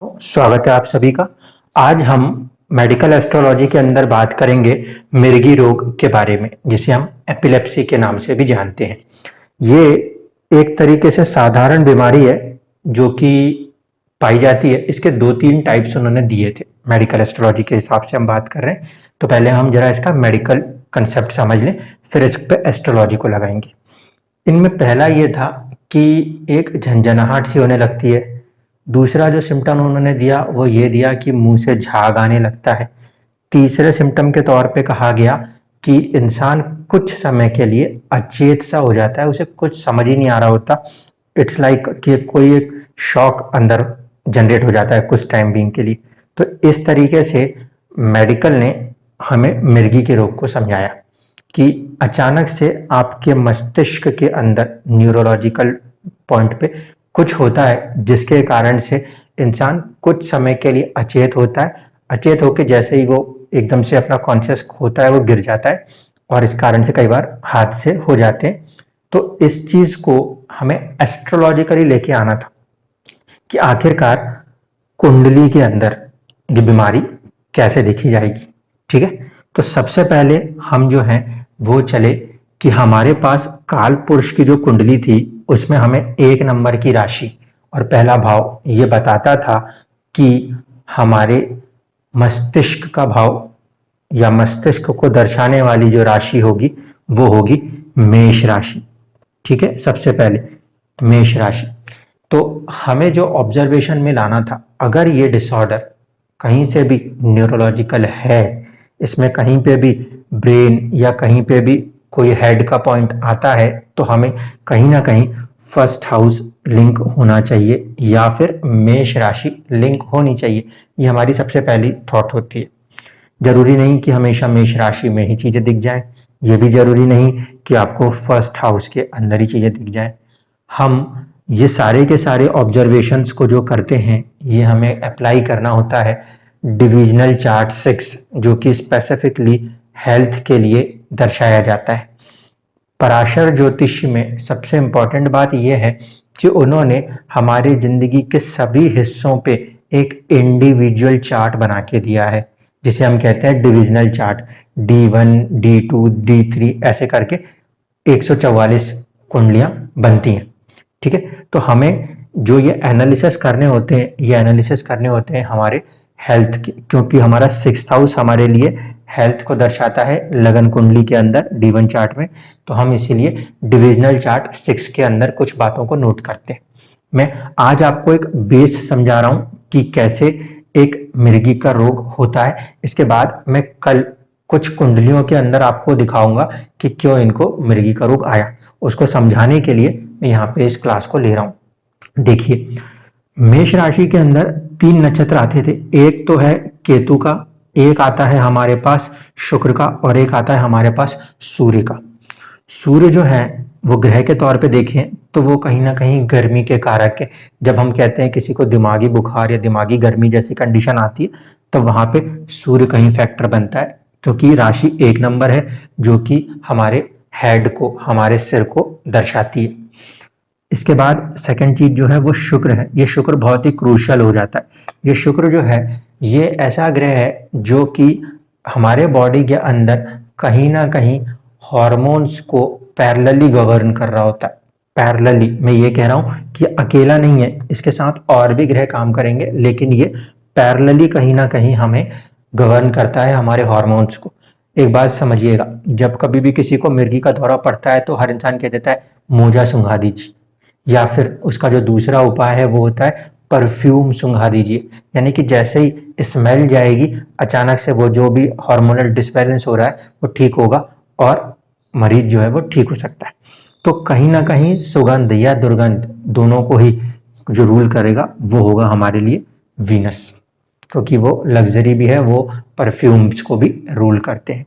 स्वागत है आप सभी का। आज हम मेडिकल एस्ट्रोलॉजी के अंदर बात करेंगे मिर्गी रोग के बारे में, जिसे हम एपिलेप्सी के नाम से भी जानते हैं। ये एक तरीके से साधारण बीमारी है जो कि पाई जाती है। इसके 2-3 टाइप्स उन्होंने दिए थे। मेडिकल एस्ट्रोलॉजी के हिसाब से हम बात कर रहे हैं, तो पहले हम जरा इसका मेडिकल कंसेप्ट समझ लें, फिर इस पे एस्ट्रोलॉजी को लगाएंगे। इनमें पहला ये था कि एक झंझनाहट सी होने लगती है। दूसरा जो सिम्टम उन्होंने दिया वो ये दिया कि मुंह से झाग आने लगता है। तीसरे सिम्टम के तौर पे कहा गया कि इंसान कुछ समय के लिए अचेत सा हो जाता है, उसे कुछ समझ ही नहीं आ रहा होता। इट्स लाइक कि कोई एक शॉक अंदर जनरेट हो जाता है कुछ टाइम बीइंग के लिए। तो इस तरीके से मेडिकल ने हमें मिर्गी के रोग को समझाया कि अचानक से आपके मस्तिष्क के अंदर न्यूरोलॉजिकल पॉइंट पे कुछ होता है जिसके कारण से इंसान कुछ समय के लिए अचेत होता है। अचेत होकर जैसे ही वो एकदम से अपना कॉन्शियस खोता है वो गिर जाता है, और इस कारण से कई बार हादसे हो जाते हैं। तो इस चीज को हमें एस्ट्रोलॉजिकली लेके आना था कि आखिरकार कुंडली के अंदर ये बीमारी कैसे देखी जाएगी। ठीक है, तो सबसे पहले हम जो हैं वो चले कि हमारे पास काल पुरुष की जो कुंडली थी उसमें हमें 1 नंबर की राशि और पहला भाव ये बताता था कि हमारे मस्तिष्क का भाव या मस्तिष्क को दर्शाने वाली जो राशि होगी वो होगी मेष राशि। ठीक है, सबसे पहले मेष राशि। तो हमें जो ऑब्जर्वेशन में लाना था, अगर ये डिसऑर्डर कहीं से भी न्यूरोलॉजिकल है, इसमें कहीं पे भी ब्रेन या कहीं पे भी कोई हेड का पॉइंट आता है, तो हमें कहीं ना कहीं फर्स्ट हाउस लिंक होना चाहिए या फिर मेष राशि लिंक होनी चाहिए। ये हमारी सबसे पहली थॉट होती है। जरूरी नहीं कि हमेशा मेष राशि में ही चीजें दिख जाएं, ये भी जरूरी नहीं कि आपको फर्स्ट हाउस के अंदर ही चीजें दिख जाएं। हम ये सारे के सारे ऑब्जर्वेशंस को जो करते हैं ये हमें अप्लाई करना होता है डिविजनल चार्ट 6, जो कि स्पेसिफिकली हेल्थ के लिए दर्शाया जाता है। पराशर ज्योतिष में सबसे इंपॉर्टेंट बात यह है कि उन्होंने हमारे जिंदगी के सभी हिस्सों पे एक इंडिविजुअल चार्ट बना के दिया है, जिसे हम कहते हैं divisional chart. D1, D2, D3 ऐसे करके 144 कुंडलियां बनती हैं। ठीक है, तो हमें जो ये एनालिसिस करने होते हैं, ये एनालिसिस करने होते हैं हमारे हेल्थ की, क्योंकि हमारा 6th हाउस हमारे लिए हेल्थ को दर्शाता है लगन कुंडली के अंदर D1 चार्ट में। तो हम इसीलिए डिविजनल चार्ट 6 के अंदर कुछ बातों को नोट करते हैं। मैं आज आपको एक बेस समझा रहा हूं कि कैसे एक मिर्गी का रोग होता है। इसके बाद मैं कल कुछ कुंडलियों के अंदर आपको दिखाऊंगा कि क्यों इनको मिर्गी का रोग आया। उसको समझाने के लिए मैं यहाँ पे इस क्लास को ले रहा हूं। देखिए, मेष राशि के अंदर 3 नक्षत्र आते थे। एक तो है केतु का, एक आता है हमारे पास शुक्र का, और एक आता है हमारे पास सूर्य का। सूर्य जो है वो ग्रह के तौर पे देखें तो वो कहीं ना कहीं गर्मी के कारक है। जब हम कहते हैं किसी को दिमागी बुखार या दिमागी गर्मी जैसी कंडीशन आती है, तो वहां पे सूर्य कहीं फैक्टर बनता है, क्योंकि राशि 1 नंबर है जो कि हमारे हेड को, हमारे सिर को दर्शाती है। इसके बाद सेकंड चीज जो है वो शुक्र है। ये शुक्र बहुत ही क्रूशियल हो जाता है। ये शुक्र जो है ये ऐसा ग्रह है जो कि हमारे बॉडी के अंदर कहीं ना कहीं हॉर्मोन्स को पैरेलली गवर्न कर रहा होता है। पैरेलली मैं ये कह रहा हूं कि अकेला नहीं है, इसके साथ और भी ग्रह काम करेंगे, लेकिन ये पैरेलली कहीं ना कहीं हमें गवर्न करता है हमारे हॉर्मोन्स को। एक बात समझिएगा, जब कभी भी किसी को मिर्गी का दौरा पड़ता है तो हर इंसान कह देता है मोजा सुंघा दीजिए, या फिर उसका जो दूसरा उपाय है वो होता है परफ्यूम सुंघा दीजिए। यानी कि जैसे ही स्मेल जाएगी, अचानक से वो जो भी हार्मोनल डिसबैलेंस हो रहा है वो ठीक होगा और मरीज जो है वो ठीक हो सकता है। तो कहीं ना कहीं सुगंध या दुर्गंध दोनों को ही जो रूल करेगा वो होगा हमारे लिए वीनस, क्योंकि वो लग्जरी भी है, वो परफ्यूम्स को भी रूल करते हैं।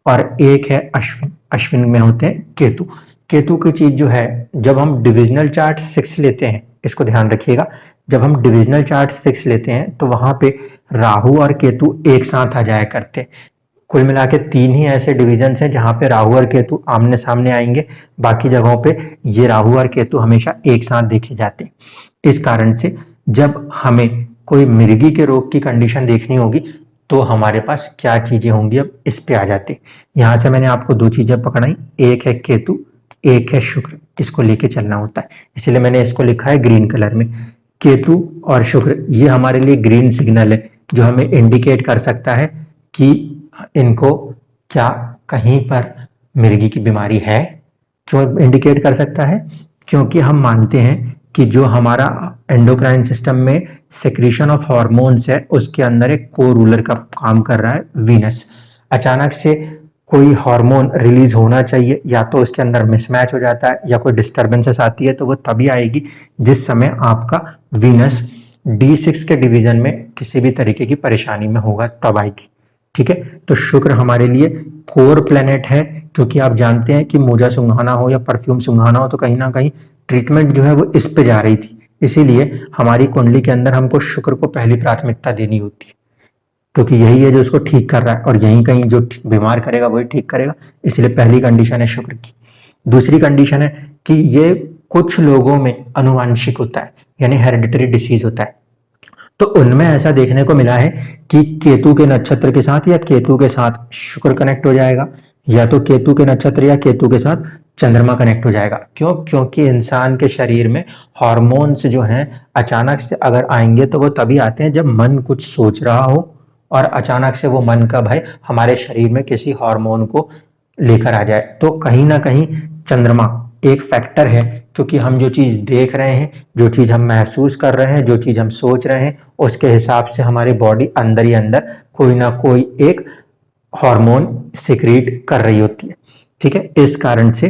और एक है अश्विन, अश्विन में होते हैं केतु। केतु की चीज जो है, जब हम डिविजनल चार्ट 6 लेते हैं, इसको ध्यान रखिएगा, जब हम डिविजनल चार्ट 6 लेते हैं तो वहां पे राहु और केतु एक साथ आ जाया करते हैं। कुल मिला के 3 ही ऐसे डिविजन्स हैं जहां पे राहु और केतु आमने सामने आएंगे, बाकी जगहों पे ये राहु और केतु हमेशा एक साथ देखे जाते हैं। इस कारण से जब हमें कोई मिर्गी के रोग की कंडीशन देखनी होगी तो हमारे पास क्या चीजें होंगी, अब इस पे आ जाते। यहां से मैंने आपको दो चीजें पकड़ाई, एक है केतु, एक है शुक्र, इसको लेके चलना होता है, इसलिए मैंने इसको लिखा है ग्रीन कलर में। केतु और शुक्र ये हमारे लिए ग्रीन सिग्नल है जो हमें इंडिकेट कर सकता है कि इनको क्या कहीं पर मिर्गी की बीमारी है। क्यों इंडिकेट कर सकता है? क्योंकि हम मानते हैं कि जो हमारा एंडोक्राइन सिस्टम में सेक्रीशन ऑफ हार्मोन्स है उसके अंदर एक को रूलर का काम कर रहा है वीनस। अचानक से कोई हार्मोन रिलीज होना चाहिए, या तो उसके अंदर मिसमैच हो जाता है या कोई डिस्टर्बेंसेस आती है, तो वो तभी आएगी जिस समय आपका वीनस D6 के डिवीजन में किसी भी तरीके की परेशानी में होगा, तब आएगी। ठीक है, तो शुक्र हमारे लिए कोर प्लेनेट है, क्योंकि आप जानते हैं कि मोजा सुंघाना हो या परफ्यूम सुंघाना हो तो कहीं ना कहीं ट्रीटमेंट जो है वो इस पे जा रही थी, इसीलिए हमारी कुंडली के अंदर हमको शुक्र को पहली प्राथमिकता देनी होती है, क्योंकि यही है जो उसको ठीक कर रहा है और यहीं कहीं जो बीमार करेगा वही ठीक करेगा, इसलिए पहली कंडीशन है शुक्र की। दूसरी कंडीशन है कि ये कुछ लोगों में अनुवांशिक होता है, यानी हेरिडिटरी डिसीज होता है। तो उनमें ऐसा देखने को मिला है कि केतु के नक्षत्र के साथ या केतु के साथ शुक्र कनेक्ट हो जाएगा, या तो केतु के नक्षत्र या केतु के साथ चंद्रमा कनेक्ट हो जाएगा। क्यों? क्योंकि इंसान के शरीर में हार्मोन्स जो हैं अचानक से अगर आएंगे तो वो तभी आते हैं जब मन कुछ सोच रहा हो और अचानक से वो मन का भय हमारे शरीर में किसी हार्मोन को लेकर आ जाए। तो कहीं ना कहीं चंद्रमा एक फैक्टर है, क्योंकि हम जो चीज देख रहे हैं, जो चीज हम महसूस कर रहे हैं, जो चीज हम सोच रहे हैं, उसके हिसाब से हमारी बॉडी अंदर ही अंदर कोई ना कोई एक हार्मोन सिक्रीट कर रही होती है। ठीक है, इस कारण से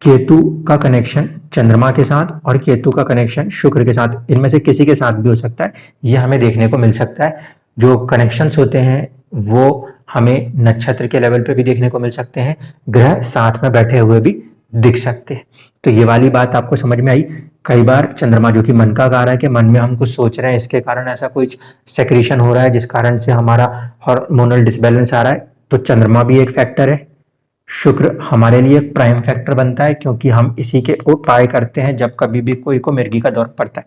केतु का कनेक्शन चंद्रमा के साथ और केतु का कनेक्शन शुक्र के साथ, इनमें से किसी के साथ भी हो सकता है, यह हमें देखने को मिल सकता है। जो कनेक्शंस होते हैं वो हमें नक्षत्र के लेवल पे भी देखने को मिल सकते हैं, ग्रह साथ में बैठे हुए भी दिख सकते हैं। तो ये वाली बात आपको समझ में आई। कई बार चंद्रमा जो कि मन का कारक है कि मन में हम कुछ सोच रहे हैं, इसके कारण ऐसा कुछ सेक्रीशन हो रहा है जिस कारण से हमारा हार्मोनल डिसबैलेंस आ रहा है, तो चंद्रमा भी एक फैक्टर है। शुक्र हमारे लिए एक प्राइम फैक्टर बनता है, क्योंकि हम इसी के उपाय करते हैं जब कभी भी कोई को मिर्गी का दौर पड़ता है।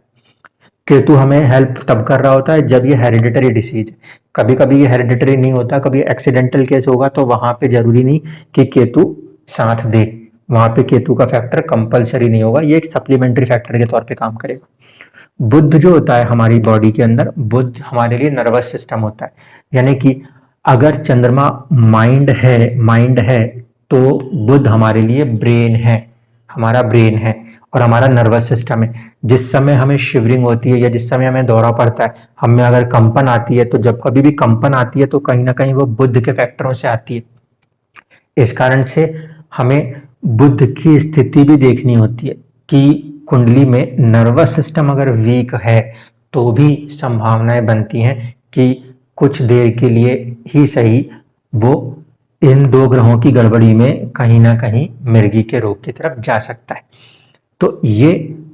केतु हमें हेल्प तब कर रहा होता है जब ये हेरिडिटरी डिसीज है। कभी कभी ये हेरिडिटरी नहीं होता, कभी एक्सीडेंटल केस होगा, तो वहां पे जरूरी नहीं कि केतु साथ दे, वहां पे केतु का फैक्टर कंपलसरी नहीं होगा, ये एक सप्लीमेंट्री फैक्टर के तौर पे काम करेगा। बुध जो होता है हमारी बॉडी के अंदर, बुध हमारे लिए नर्वस सिस्टम होता है, यानी कि अगर चंद्रमा माइंड है तो बुध हमारे लिए ब्रेन है, हमारा ब्रेन है और हमारा नर्वस सिस्टम है। जिस समय हमें शिवरिंग होती है या जिस समय हमें दौरा पड़ता है, हमें अगर कंपन आती है, तो जब कभी भी कंपन आती है तो कहीं ना कहीं वो बुध के फैक्टरों से आती है। इस कारण से हमें बुध की स्थिति भी देखनी होती है कि कुंडली में नर्वस सिस्टम अगर वीक है तो भी संभावनाएं बनती हैं कि कुछ देर के लिए ही सही वो इन दो ग्रहों की गड़बड़ी में कहीं ना कहीं मिर्गी के रोग की तरफ जा सकता है। तो ये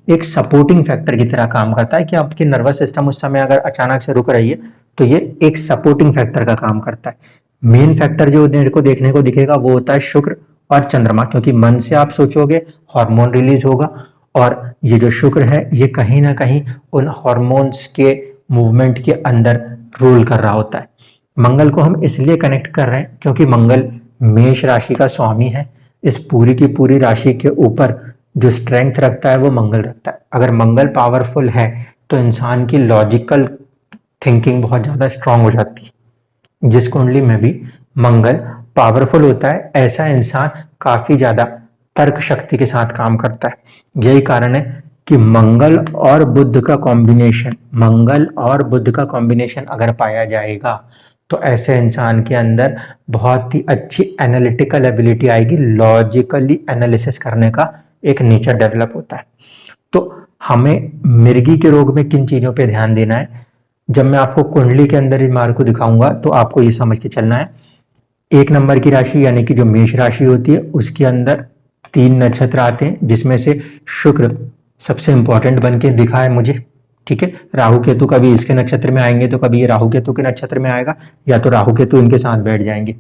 एक सपोर्टिंग फैक्टर की तरह काम करता है कि आपकी नर्वस सिस्टम उस समय अगर अचानक से रुक रही है तो ये एक सपोर्टिंग फैक्टर का काम करता है। मेन फैक्टर जो मेरे को देखने को दिखेगा वो होता है शुक्र और चंद्रमा, क्योंकि मन से आप सोचोगे हार्मोन रिलीज होगा, और ये जो शुक्र है ये कहीं ना कहीं उन हार्मोन्स के मूवमेंट के अंदर रोल कर रहा होता है। मंगल को हम इसलिए कनेक्ट कर रहे हैं क्योंकि मंगल मेष राशि का स्वामी है। इस पूरी की पूरी राशि के ऊपर जो स्ट्रेंथ रखता है वो मंगल रखता है। अगर मंगल पावरफुल है तो इंसान की लॉजिकल थिंकिंग बहुत ज्यादा स्ट्रांग हो जाती है। जिस कुंडली में भी मंगल पावरफुल होता है ऐसा इंसान काफी ज्यादा तर्क शक्ति के साथ काम करता है। यही कारण है कि मंगल और बुध का कॉम्बिनेशन अगर पाया जाएगा तो ऐसे इंसान के अंदर बहुत ही अच्छी एनालिटिकल एबिलिटी आएगी, लॉजिकली एनालिसिस करने का एक नेचर डेवलप होता है। तो हमें मिर्गी के रोग में किन चीजों पे ध्यान देना है, जब मैं आपको कुंडली के अंदर बीमार को दिखाऊंगा तो आपको ये समझ के चलना है। 1 नंबर की राशि यानी कि जो मेष राशि होती है उसके अंदर 3 नक्षत्र आते हैं, जिसमें से शुक्र सबसे इंपॉर्टेंट बन के दिखा है मुझे। ठीक है, राहु केतु कभी इसके नक्षत्र में आएंगे तो कभी ये राहु केतु के नक्षत्र में आएगा, या तो राहु केतु इनके साथ बैठ जाएंगे,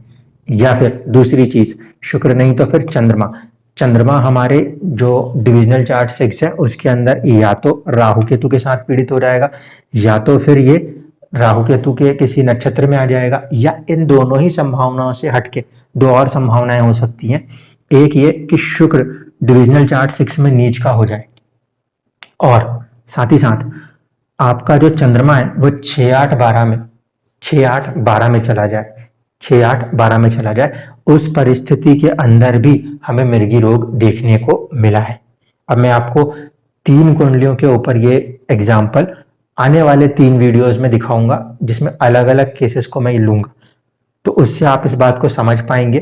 या फिर दूसरी चीज शुक्र नहीं तो फिर चंद्रमा। चंद्रमा हमारे जो डिविजनल चार्ट 6 है उसके अंदर या तो राहु केतु के साथ पीड़ित हो जाएगा, या तो फिर ये राहु केतु के किसी नक्षत्र में आ जाएगा, या इन दोनों ही संभावनाओं से हटके दो और संभावनाएं हो सकती हैं। एक ये कि शुक्र डिविजनल चार्ट 6 में नीच का हो जाए, और साथ ही साथ आपका जो चंद्रमा है वो 6-8-12 में चला जाए, 6-8-12 में चला जाए। उस परिस्थिति के अंदर भी हमें मृगी रोग देखने को मिला है। अब मैं आपको 3 कुंडलियों के ऊपर ये एग्जाम्पल आने वाले 3 वीडियोस में दिखाऊंगा, जिसमें अलग अलग केसेस को मैं लूंगा, तो उससे आप इस बात को समझ पाएंगे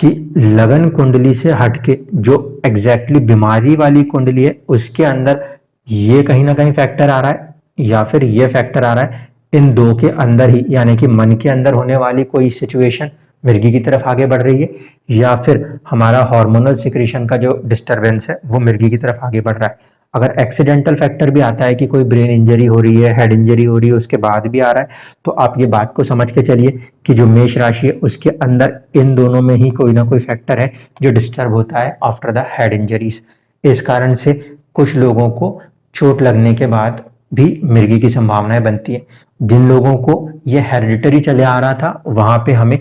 कि लगन कुंडली से हटके जो एग्जैक्टली बीमारी वाली कुंडली है उसके अंदर ये कहीं ना कहीं फैक्टर आ रहा है, या फिर ये फैक्टर आ रहा है। इन दो के अंदर ही, यानी कि मन के अंदर होने वाली कोई सिचुएशन मृगी की तरफ आगे बढ़ रही है, या फिर हमारा हार्मोनल सिक्रीशन का जो डिस्टरबेंस है वो मृगी की तरफ आगे बढ़ रहा है। अगर एक्सीडेंटल फैक्टर भी आता है कि कोई ब्रेन इंजरी हो रही है, हेड इंजरी हो रही है, उसके बाद भी आ रहा है, तो आप ये बात को समझ के चलिए कि जो मेष राशि है उसके अंदर इन दोनों में ही कोई ना कोई फैक्टर है जो डिस्टर्ब होता है आफ्टर द हेड इंजरीज। इस कारण से कुछ लोगों को चोट लगने के बाद भी मृगी की संभावनाएं बनती है। जिन लोगों को ये हेरिडिटरी चले आ रहा था वहां पे हमें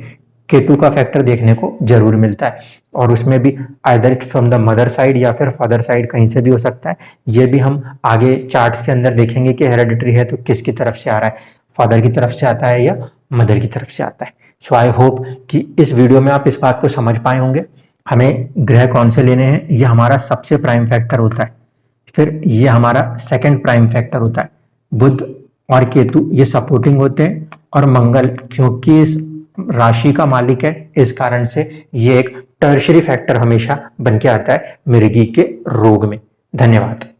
केतु का फैक्टर देखने को जरूर मिलता है, और उसमें भी either from the mother side या फिर फादर साइड, कहीं से भी हो सकता है। ये भी हम आगे चार्ट्स के अंदर देखेंगे कि हेरिडिटरी है तो किसकी तरफ से आ रहा है, फादर की तरफ से आता है या मदर की तरफ से आता है। सो आई होप कि इस वीडियो में आप इस बात को समझ पाए होंगे। हमें ग्रह कौन से लेने हैं, ये हमारा सबसे प्राइम फैक्टर होता है। फिर ये हमारा सेकंड प्राइम फैक्टर होता है। बुध और केतु ये सपोर्टिंग होते हैं, और मंगल क्योंकि इस राशि का मालिक है इस कारण से ये एक टर्शरी फैक्टर हमेशा बन के आता है मृगी के रोग में। धन्यवाद।